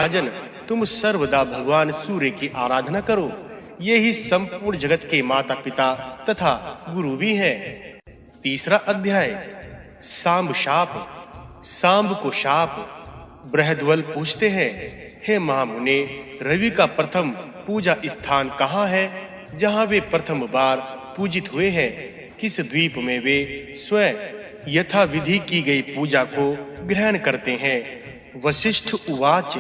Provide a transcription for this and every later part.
राजन, तुम सर्वदा भगवान सूर्य की आराधना करो। ये ही संपूर्ण जगत के माता पिता तथा गुरु भी हैं। तीसरा अध्याय, सांब शाप। सांब को शाप। बृहद्वल पूछते हैं, हे महामुने, रवि का प्रथम पूजा स्थान कहाँ है, जहाँ वे प्रथम बार पूजित हुए हैं? किस द्वीप में वे स्वयं यथा विधि की गई पूजा को ग्रहण करते हैं? वशिष्ठ उवाच।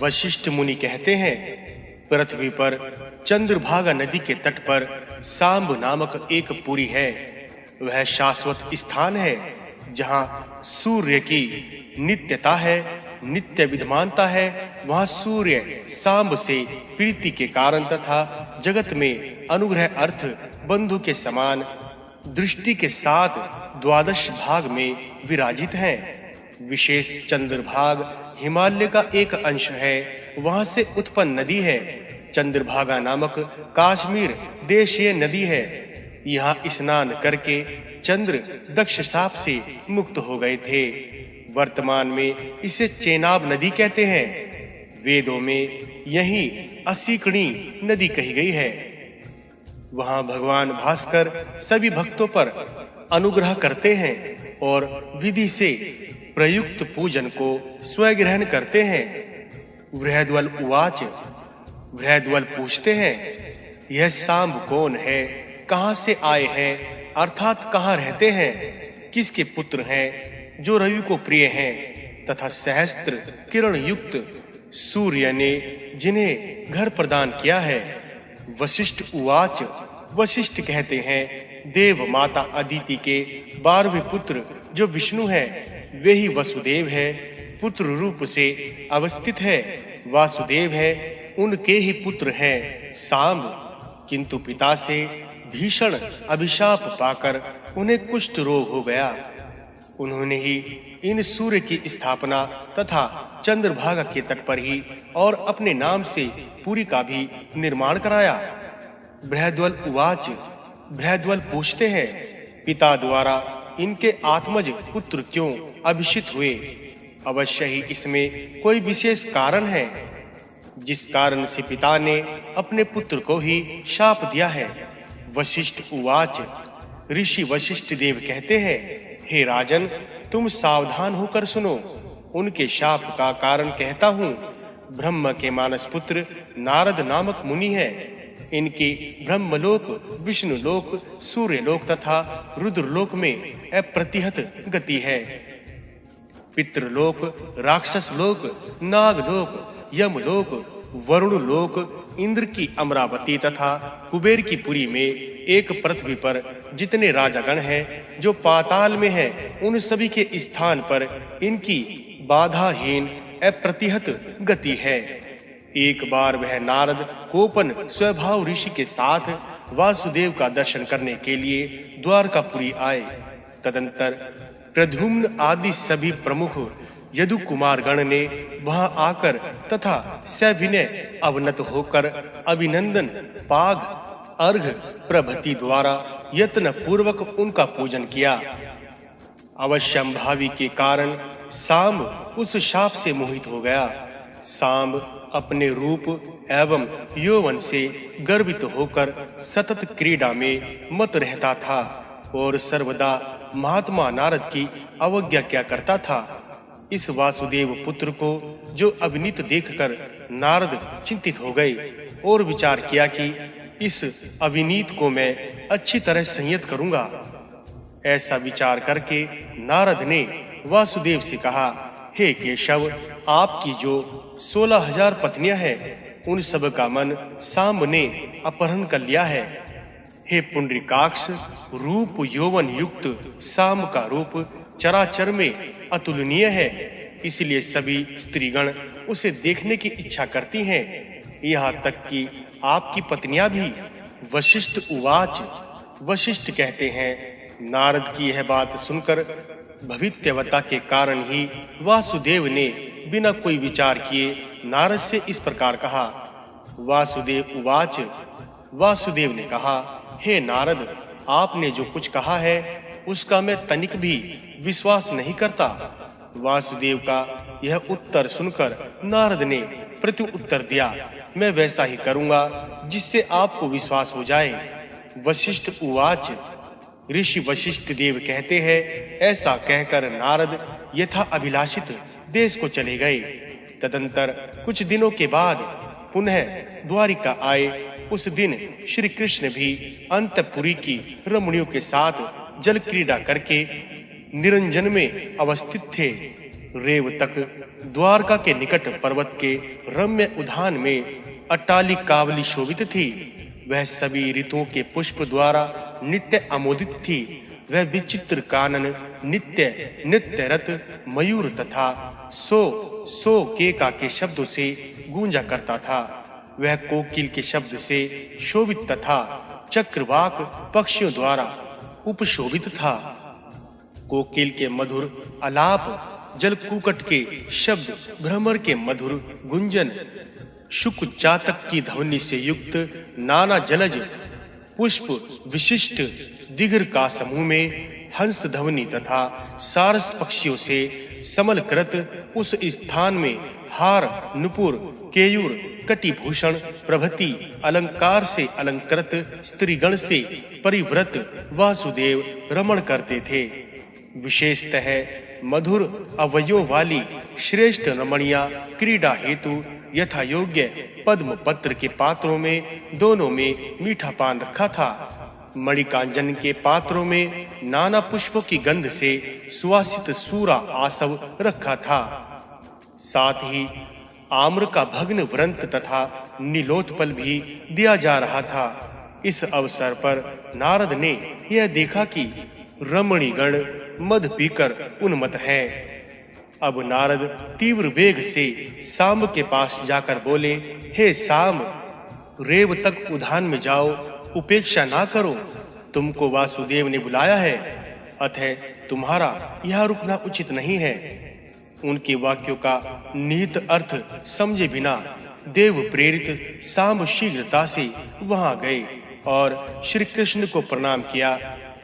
वशिष्ठ मुनि कहते हैं, पृथ्वी पर चंद्रभागा नदी के तट पर सांब नामक एक पुरी है। वह शाश्वत स्थान है जहाँ सूर्य की नित्यता है, नित्य विद्यमानता है। वहाँ सूर्य सांब से प्रीति के कारण तथा जगत में अनुग्रह अर्थ बंधु के समान दृष्टि के साथ द्वादश भाग में विराजित है। विशेष चंद्रभाग हिमालय का एक अंश है। वहाँ से उत्पन्न नदी है। चंद्रभागा नामक काश्मीर देशीय नदी है। यहाँ स्नान करके चंद्र दक्ष शाप से मुक्त हो गए थे। वर्तमान में इसे चेनाब नदी कहते हैं। वेदों में यही असीकणी नदी कही गई है। वहाँ भगवान भास्कर सभी भक्तों पर अनुग्रह करते हैं और विधि से प्रयुक्त पूजन को स्वयं ग्रहण करते हैं। बृहद्वल उवाच। बृहद्वल पूछते हैं, यह सांब कौन है, कहाँ से आए हैं, अर्थात कहाँ रहते हैं, किसके पुत्र हैं, जो रवि को प्रिय हैं तथा सहस्त्र किरण युक्त सूर्य ने जिन्हें घर प्रदान किया है? वशिष्ठ उवाच। वशिष्ठ कहते हैं, देव माता अदिति के 12वें पुत्र जो विष्णु है, वे ही वसुदेव है। पुत्र रूप से अवस्थित है। वासुदेव है, उनके ही पुत्र हैं सांब। किंतु पिता से भीषण अभिशाप पाकर उन्हें कुष्ठ रोग हो गया। उन्होंने ही इन सूर्य की स्थापना तथा चंद्रभागा के तट पर ही और अपने नाम से पुरी का भी निर्माण कराया। बृहद्वल उवाच। बृहद्वल पूछते हैं, पिता द्वारा इनके आत्मज पुत्र क्यों अभिषिक्त हुए? अवश्य ही इसमें कोई विशेष कारण है, जिस कारण से पिता ने अपने पुत्र को ही शाप दिया है। वशिष्ठ उवाच। ऋषि वशिष्ठ देव कहते हैं, हे राजन, तुम सावधान होकर सुनो। उनके शाप का कारण कहता हूँ। ब्रह्म के मानस पुत्र नारद नामक मुनि है। इनकी ब्रह्मलोक, विष्णुलोक, सूर्यलोक तथा रुद्रलोक में अप्रतिहत गति है। पितृलोक, राक्षस लोक, नागलोक, यमलोक, वरुण लोक, इंद्र की अमरावती तथा कुबेर की पुरी में एक पृथ्वी पर जितने राजागण हैं जो पाताल में हैं, उन सभी के स्थान पर इनकी बाधाहीन अप्रतिहत गति है। एक बार वह नारद कोपन स्वभाव ऋषि के साथ वासुदेव का दर्शन करने के लिए द्वारकापुरी आए। तदंतर प्रद्युम्न आदि सभी प्रमुख यदु कुमार गण ने वहां आकर तथा सविनय अवनत होकर अभिनंदन, पाग, अर्घ प्रभृति द्वारा यत्न पूर्वक उनका पूजन किया। अवश्यंभावी के कारण सांब उस शाप से मोहित हो गया। सांब अपने रूप एवं यौवन से गर्वित होकर सतत क्रीड़ा में मत रहता था और सर्वदा महात्मा नारद की अवज्ञा क्या करता था। इस वासुदेव पुत्र को जो अविनीत देखकर नारद चिंतित हो गए और विचार किया कि इस अविनीत को मैं अच्छी तरह संयत करूंगा। ऐसा विचार करके नारद ने वासुदेव से कहा, हे केशव, आपकी जो 16,000 पत्नियां हैं, उन सब का मन सांब ने अपहरण कर लिया है। हे पुंडरीकाक्ष, रूप यौवन युक्त सांब का रूप चराचर में अतुलनीय है, इसलिए सभी स्त्रीगण उसे देखने की इच्छा करती हैं, यहाँ तक कि आपकी पत्नियां भी। वशिष्ठ उवाच। वशिष्ठ कहते हैं, नारद की यह बात सुनकर भवित्यवता के कारण ही वासुदेव ने बिना कोई विचार किए नारद से इस प्रकार कहा। वासुदेव उवाच। वासुदेव ने कहा, हे नारद, आपने जो कुछ कहा है उसका मैं तनिक भी विश्वास नहीं करता। वासुदेव का यह उत्तर सुनकर नारद ने प्रत्युत्तर दिया, मैं वैसा ही करूंगा जिससे आपको विश्वास हो जाए। वशिष्ठ उवाच, ऋषि वशिष्ठ देव कहते हैं, ऐसा कहकर नारद यथा अभिलाषित देश को चले गए। तदंतर कुछ दिनों के बाद पुनः द्वारिका आए। उस दिन श्री कृष्ण भी अंतपुरी की रमणियों के साथ जल क्रीड़ा करके निरंजन में अवस्थित थे। रेवतक द्वारका के निकट पर्वत के रम्य उद्यान में अट्टालिकावली शोभित थी। वह सभी ऋतुओं के पुष्प द्वारा नित्य अमोदित थी। वह विचित्र कानन नित्य नृत्यरत मयूर तथा सो केका के शब्दों से गूंजा करता था। वह कोकिल के शब्द से शोभित तथा चक्रवाक पक्षियों द्वारा उपशोभित था। कोकिल के मधुर आलाप, जलकूकट के शब्द, भ्रमर के मधुर गुंजन, शुक चातक की ध्वनि से युक्त नाना जलज पुष्प विशिष्ट दिगर का समूह में हंस ध्वनि तथा सारस पक्षियों से समलकृत उस स्थान में हार, नुपुर, केयूर, कटिभूषण प्रभृति अलंकार से अलंकृत स्त्रीगण से परिव्रत वासुदेव रमण करते थे। विशेषतः मधुर अवयवों वाली श्रेष्ठ रमणियां क्रीड़ा हेतु यथा योग्य पद्म पत्र के पात्रों में दोनों में मीठा पान रखा था। मणिकांजन के पात्रों में नाना पुष्पों की गंध से सुवासित सूरा आसव रखा था। साथ ही आम्र का भग्न व्रंत तथा नीलोत्पल भी दिया जा रहा था। इस अवसर पर नारद ने यह देखा कि रमणीगण मद पीकर उन्मत्त है। अब नारद तीव्र वेग से सांब के पास जाकर बोले, हे सांब, रेवतक उद्यान में जाओ, उपेक्षा ना करो। तुमको वासुदेव ने बुलाया है, अतः तुम्हारा यहाँ रुकना उचित नहीं है। उनके वाक्यों का निहित अर्थ समझे बिना देव प्रेरित सांब शीघ्रता से वहां गए और श्री कृष्ण को प्रणाम किया।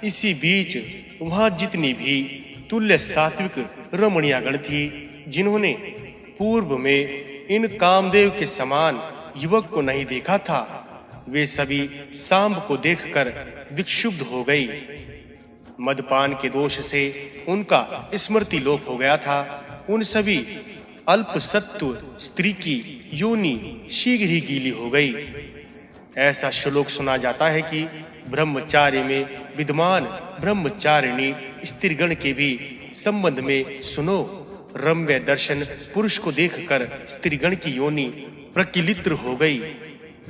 इसी बीच वहां जितनी भी तुल्य सात्विक रमणीयागण थी, जिन्होंने पूर्व में इन कामदेव के समान युवक को नहीं देखा था, वे सभी सांब को देखकर विक्षुब्ध हो गई। मदपान के दोष से उनका स्मृति लोप हो गया था। उन सभी अल्प सत्व स्त्री की योनि शीघ्र ही गीली हो गई। ऐसा श्लोक सुना जाता है कि ब्रह्मचार्य में विद्यमान ब्रह्मचारिणी स्त्रीगण के भी संबंध में सुनो। रम्य दर्शन पुरुष को देखकर स्त्रीगण की योनि प्रकिलित्र हो गई।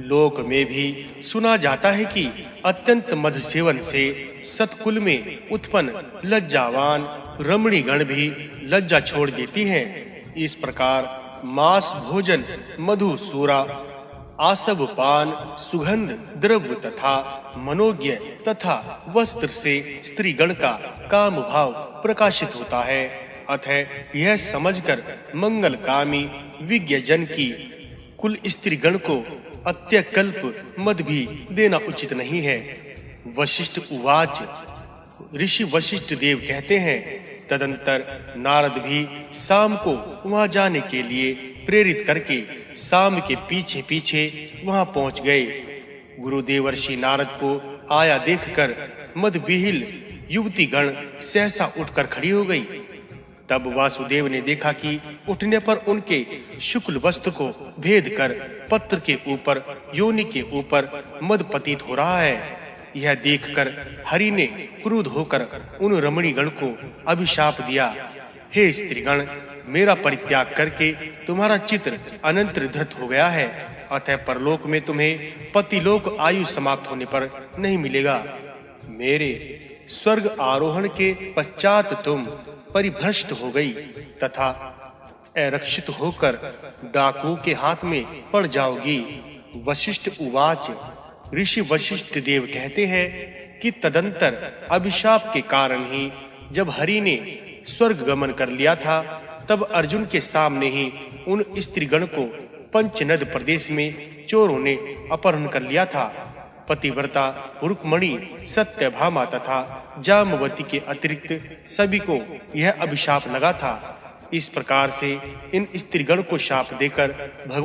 लोक में भी सुना जाता है कि अत्यंत मधु सेवन से सतकुल में उत्पन्न लज्जावान रमणीगण भी लज्जा छोड़ देती हैं। इस प्रकार मांस भोजन, मधु सूरा, आसव पान, सुगंध द्रव्य तथा मनोज्ञ तथा वस्त्र से स्त्रीगण का काम भाव प्रकाशित होता है। अतः यह समझकर मंगलकामी विज्ञजन की कुल स्त्रीगण को अत्यकल्प मद भी देना उचित नहीं है। वशिष्ठ उवाच, ऋषि वशिष्ठ देव कहते हैं, तदंतर नारद भी शाम को वहां जाने के लिए प्रेरित करके शाम के पीछे पीछे वहां पहुंच गए। गुरुदेवर्षि नारद को आया देखकर मदविहिल युवती गण सहसा उठकर खड़ी हो गई। तब वासुदेव ने देखा कि उठने पर उनके शुक्ल वस्त्र को भेद कर पत्र के ऊपर योनि के ऊपर मद पतित हो रहा है। यह देखकर हरि ने क्रुद्ध होकर उन रमणीगण को अभिशाप दिया, हे स्त्रीगण, मेरा परित्याग करके तुम्हारा चित्र अनंत धृत हो गया है, अतः परलोक में तुम्हें पतिलोक आयु समाप्त होने पर नहीं मिलेगा। मेरे स्वर्ग आरोहण के पश्चात तुम परिभ्रष्ट हो गई तथा अरक्षित होकर डाकुओं के हाथ में पड़ जाओगी। वशिष्ठ उवाच, ऋषि वशिष्ठ देव कहते हैं कि तदंतर अभिशाप के कारण ही जब हरि ने स्वर्ग गमन कर लिया था, तब अर्जुन के सामने ही उन स्त्रीगण को पंचनद प्रदेश में चोरों ने अपहरण कर लिया था। पतिव्रता रुक्मणी, सत्यभामा तथा जामवती के अतिरिक्त सभी को यह अभिशाप लगा था। इस प्रकार से इन स्त्रीगण को शाप देकर भगवान